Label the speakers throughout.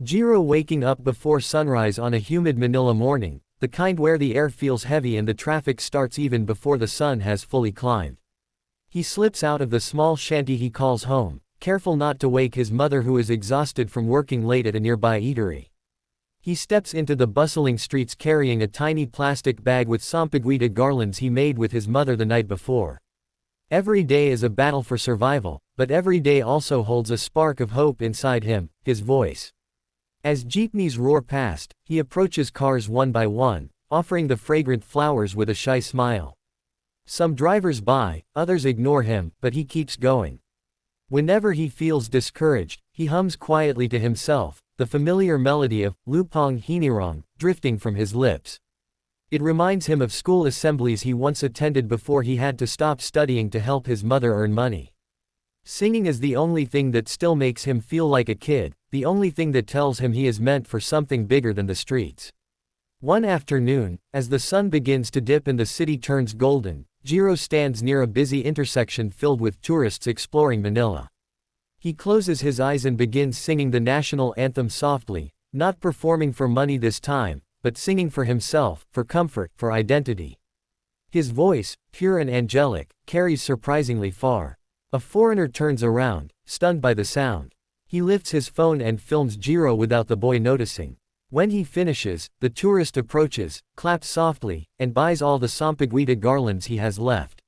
Speaker 1: Jiro waking up before sunrise on a humid Manila morning, the kind where the air feels heavy and the traffic starts even before the sun has fully climbed. He slips out of the small shanty he calls home, careful not to wake his mother who is exhausted from working late at a nearby eatery. He steps into the bustling streets carrying a tiny plastic bag with sampaguita garlands he made with his mother the night before. Every day is a battle for survival, but every day also holds a spark of hope inside him, his voice. As jeepneys roar past, he approaches cars one by one, offering the fragrant flowers with a shy smile. Some drivers by, others ignore him, but he keeps going. Whenever he feels discouraged, he hums quietly to himself, the familiar melody of Lupang Hinirang drifting from his lips. It reminds him of school assemblies he once attended before he had to stop studying to help his mother earn money. Singing is the only thing that still makes him feel like a kid, the only thing that tells him he is meant for something bigger than the streets. One afternoon, as the sun begins to dip and the city turns golden, Jiro stands near a busy intersection filled with tourists exploring Manila. He closes his eyes and begins singing the national anthem softly, not performing for money this time, but singing for himself, for comfort, for identity. His voice, pure and angelic, carries surprisingly far. A foreigner turns around, stunned by the sound. He lifts his phone and films Jiro without the boy noticing. When he finishes, the tourist approaches, claps softly, and buys all the sampaguita garlands he has left.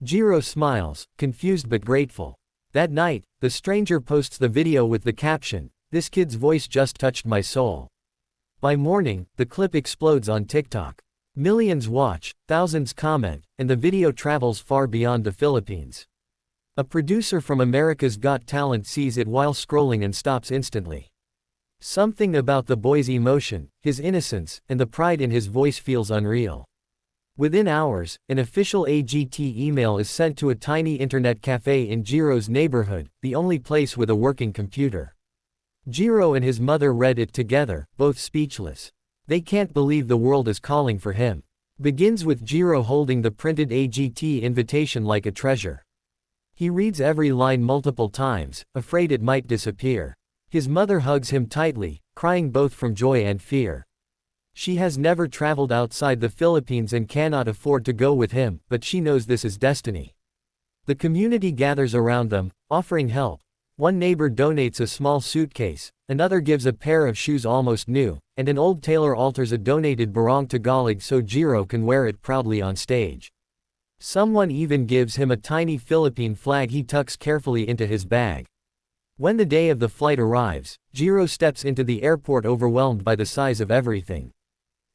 Speaker 1: Jiro smiles, confused but grateful. That night, the stranger posts the video with the caption, "This kid's voice just touched my soul." By morning, the clip explodes on TikTok. Millions watch, thousands comment, and the video travels far beyond the Philippines. A producer from America's Got Talent sees it while scrolling and stops instantly. Something about the boy's emotion, his innocence, and the pride in his voice feels unreal. Within hours, an official AGT email is sent to a tiny internet cafe in Jiro's neighborhood, the only place with a working computer. Jiro and his mother read it together, both speechless. They can't believe the world is calling for him. Begins with Jiro holding the printed AGT invitation like a treasure. He reads every line multiple times, afraid it might disappear. His mother hugs him tightly, crying both from joy and fear. She has never traveled outside the Philippines and cannot afford to go with him, but she knows this is destiny. The community gathers around them, offering help. One neighbor donates a small suitcase, another gives a pair of shoes almost new, and an old tailor alters a donated barong Tagalog so Jiro can wear it proudly on stage. Someone even gives him a tiny Philippine flag he tucks carefully into his bag. When the day of the flight arrives, Jiro steps into the airport overwhelmed by the size of everything.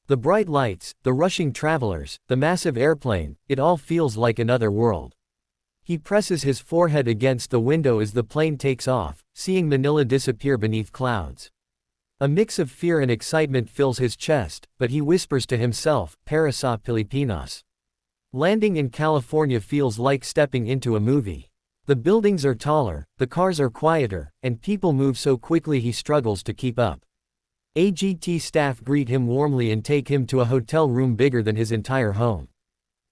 Speaker 1: The bright lights, the rushing travelers, the massive airplane, it all feels like another world. He presses his forehead against the window as the plane takes off, seeing Manila disappear beneath clouds. A mix of fear and excitement fills his chest, but he whispers to himself, "Para sa Pilipinas." Landing in California feels like stepping into a movie. The buildings are taller, the cars are quieter, and people move so quickly he struggles to keep up. AGT staff greet him warmly and take him to a hotel room bigger than his entire home.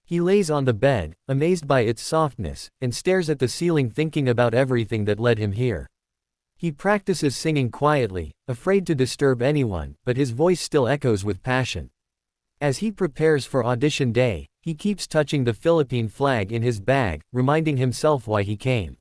Speaker 1: He lays on the bed, amazed by its softness, and stares at the ceiling thinking about everything that led him here. He practices singing quietly, afraid to disturb anyone, but his voice still echoes with passion. As he prepares for audition day, he keeps touching the Philippine flag in his bag, reminding himself why he came.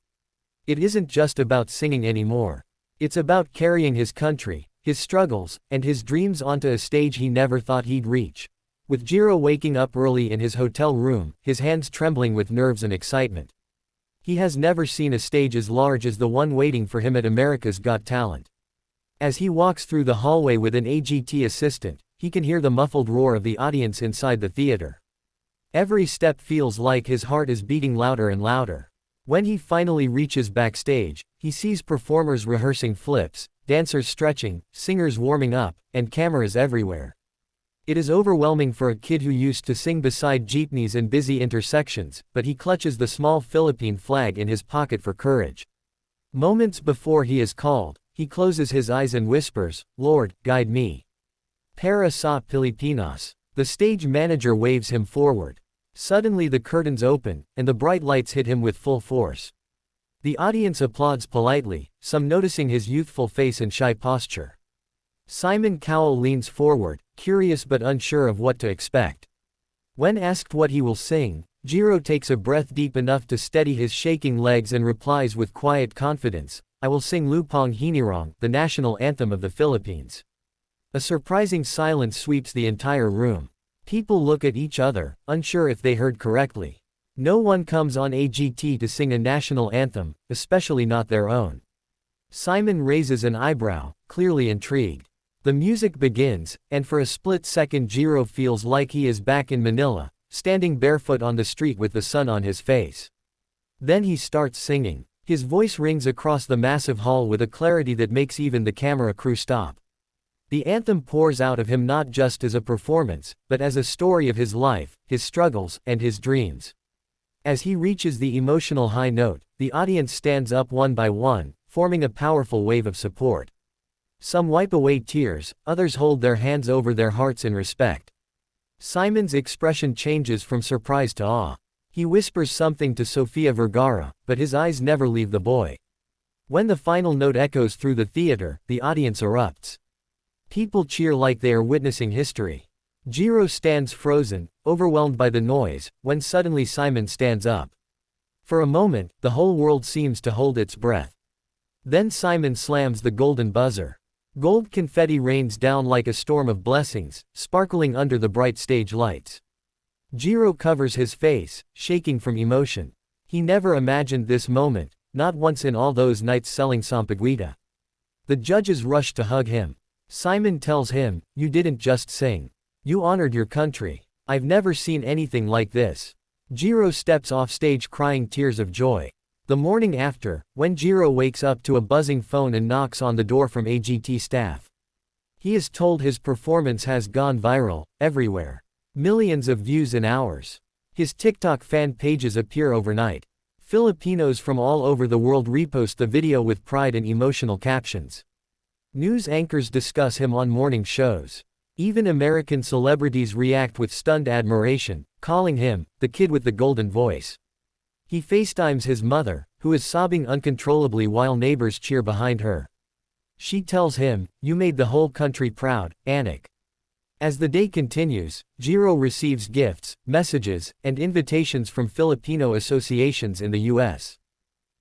Speaker 1: It isn't just about singing anymore. It's about carrying his country, his struggles, and his dreams onto a stage he never thought he'd reach. With Jiro waking up early in his hotel room, his hands trembling with nerves and excitement. He has never seen a stage as large as the one waiting for him at America's Got Talent. As he walks through the hallway with an AGT assistant, he can hear the muffled roar of the audience inside the theater. Every step feels like his heart is beating louder and louder. When he finally reaches backstage, he sees performers rehearsing flips, dancers stretching, singers warming up, and cameras everywhere. It is overwhelming for a kid who used to sing beside jeepneys and busy intersections, but he clutches the small Philippine flag in his pocket for courage. Moments before he is called, he closes his eyes and whispers, "Lord, guide me. Para sa Pilipinas." The stage manager waves him forward. Suddenly the curtains open, and the bright lights hit him with full force. The audience applauds politely, some noticing his youthful face and shy posture. Simon Cowell leans forward, curious but unsure of what to expect. When asked what he will sing, Jiro takes a breath deep enough to steady his shaking legs and replies with quiet confidence, "I will sing Lupang Hinirang, the national anthem of the Philippines." A surprising silence sweeps the entire room. People look at each other, unsure if they heard correctly. No one comes on AGT to sing a national anthem, especially not their own. Simon raises an eyebrow, clearly intrigued. The music begins, and for a split second Jiro feels like he is back in Manila, standing barefoot on the street with the sun on his face. Then he starts singing. His voice rings across the massive hall with a clarity that makes even the camera crew stop. The anthem pours out of him not just as a performance, but as a story of his life, his struggles, and his dreams. As he reaches the emotional high note, the audience stands up one by one, forming a powerful wave of support. Some wipe away tears, others hold their hands over their hearts in respect. Simon's expression changes from surprise to awe. He whispers something to Sofia Vergara, but his eyes never leave the boy. When the final note echoes through the theater, the audience erupts. People cheer like they are witnessing history. Jiro stands frozen, overwhelmed by the noise, when suddenly Simon stands up. For a moment, the whole world seems to hold its breath. Then Simon slams the golden buzzer. Gold confetti rains down like a storm of blessings, sparkling under the bright stage lights. Jiro covers his face, shaking from emotion. He never imagined this moment, not once in all those nights selling sampaguita. The judges rush to hug him. Simon tells him, "You didn't just sing. You honored your country. I've never seen anything like this." Jiro steps off stage crying tears of joy. The morning after, when Jiro wakes up to a buzzing phone and knocks on the door from AGT staff. He is told his performance has gone viral, everywhere. Millions of views in hours. His TikTok fan pages appear overnight. Filipinos from all over the world repost the video with pride and emotional captions. News anchors discuss him on morning shows. Even American celebrities react with stunned admiration, calling him the kid with the golden voice. He FaceTimes his mother, who is sobbing uncontrollably while neighbors cheer behind her. She tells him, "You made the whole country proud, Anik." As the day continues, Jiro receives gifts, messages, and invitations from Filipino associations in the US.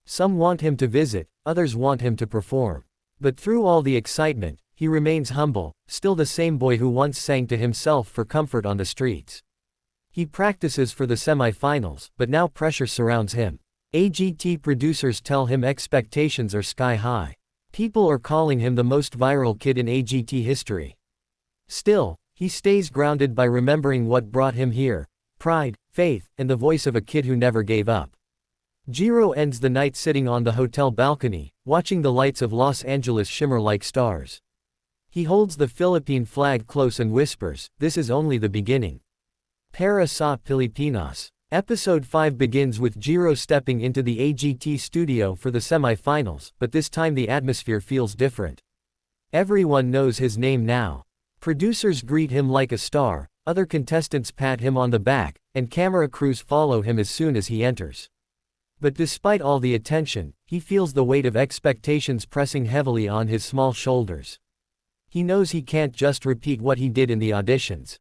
Speaker 1: Some want him to visit, others want him to perform. But through all the excitement, he remains humble, still the same boy who once sang to himself for comfort on the streets. He practices for the semifinals, but now pressure surrounds him. AGT producers tell him expectations are sky high. People are calling him the most viral kid in AGT history. Still, he stays grounded by remembering what brought him here: pride, faith, and the voice of a kid who never gave up. Jiro ends the night sitting on the hotel balcony, watching the lights of Los Angeles shimmer like stars. He holds the Philippine flag close and whispers, "This is only the beginning." Para sa Pilipinas. Episode 5 begins with Jiro stepping into the AGT studio for the semifinals, but this time the atmosphere feels different. Everyone knows his name now. Producers greet him like a star, other contestants pat him on the back, and camera crews follow him as soon as he enters. But despite all the attention, he feels the weight of expectations pressing heavily on his small shoulders. He knows he can't just repeat what he did in the auditions.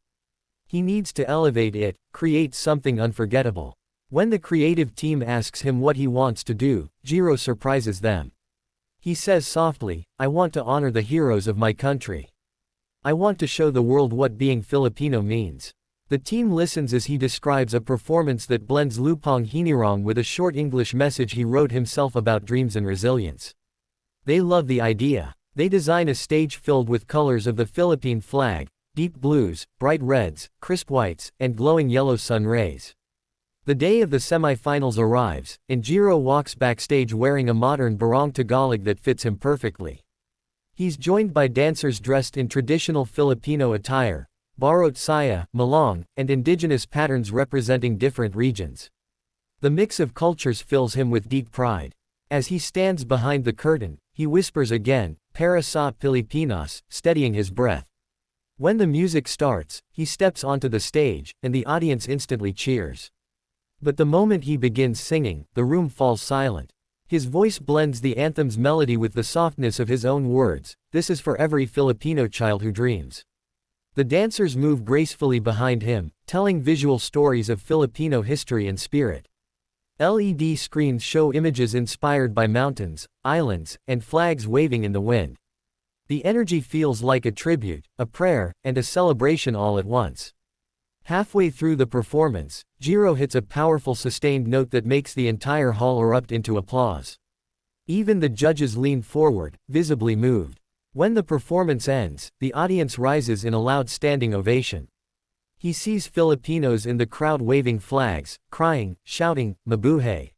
Speaker 1: He needs to elevate it, create something unforgettable. When the creative team asks him what he wants to do, Jiro surprises them. He says softly, "I want to honor the heroes of my country. I want to show the world what being Filipino means." The team listens as he describes a performance that blends Lupang Hinirang with a short English message he wrote himself about dreams and resilience. They love the idea. They design a stage filled with colors of the Philippine flag: deep blues, bright reds, crisp whites, and glowing yellow sun rays. The day of the semifinals arrives, and Jiro walks backstage wearing a modern barong Tagalog that fits him perfectly. He's joined by dancers dressed in traditional Filipino attire, barot saya, malong, and indigenous patterns representing different regions. The mix of cultures fills him with deep pride. As he stands behind the curtain, he whispers again, "Para sa Pilipinas," steadying his breath. When the music starts, he steps onto the stage, and the audience instantly cheers. But the moment he begins singing, the room falls silent. His voice blends the anthem's melody with the softness of his own words. This is for every Filipino child who dreams. The dancers move gracefully behind him, telling visual stories of Filipino history and spirit. LED screens show images inspired by mountains, islands, and flags waving in the wind. The energy feels like a tribute, a prayer, and a celebration all at once. Halfway through the performance, Jiro hits a powerful sustained note that makes the entire hall erupt into applause. Even the judges lean forward, visibly moved. When the performance ends, the audience rises in a loud standing ovation. He sees Filipinos in the crowd waving flags, crying, shouting, "Mabuhay!"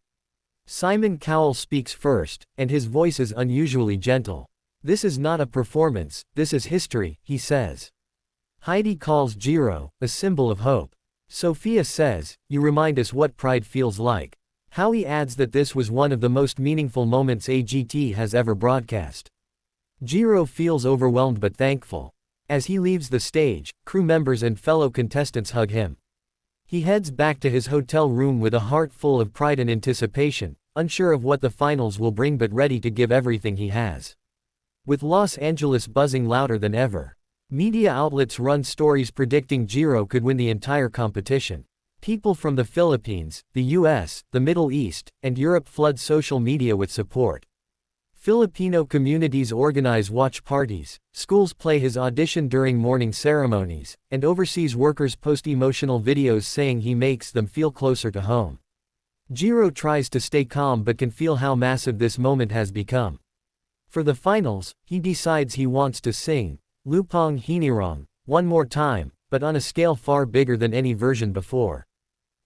Speaker 1: Simon Cowell speaks first, and his voice is unusually gentle. "This is not a performance, this is history," he says. Heidi calls Jiro a symbol of hope. Sophia says, "You remind us what pride feels like." Howie adds that this was one of the most meaningful moments AGT has ever broadcast. Jiro feels overwhelmed but thankful. As he leaves the stage, crew members and fellow contestants hug him. He heads back to his hotel room with a heart full of pride and anticipation, unsure of what the finals will bring but ready to give everything he has. With Los Angeles buzzing louder than ever, media outlets run stories predicting Jiro could win the entire competition. People from the Philippines, the US, the Middle East, and Europe flood social media with support. Filipino communities organize watch parties, schools play his audition during morning ceremonies, and overseas workers post emotional videos saying he makes them feel closer to home. Jiro tries to stay calm but can feel how massive this moment has become. For the finals, he decides he wants to sing Lupang Hinirang one more time, but on a scale far bigger than any version before.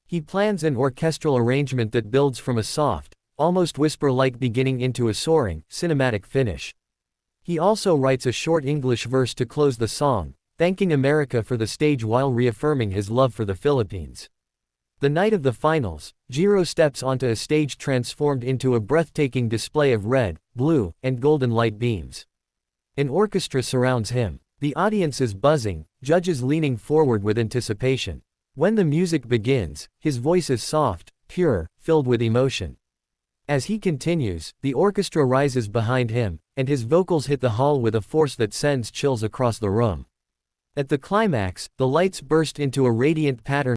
Speaker 1: He plans an orchestral arrangement that builds from a soft, almost whisper-like beginning into a soaring, cinematic finish. He also writes a short English verse to close the song, thanking America for the stage while reaffirming his love for the Philippines. The night of the finals, Jiro steps onto a stage transformed into a breathtaking display of red, blue, and golden light beams. An orchestra surrounds him. The audience is buzzing, judges leaning forward with anticipation. When the music begins, his voice is soft, pure, filled with emotion. As he continues, the orchestra rises behind him, and his vocals hit the hall with a force that sends chills across the room. At the climax, the lights burst into a radiant pattern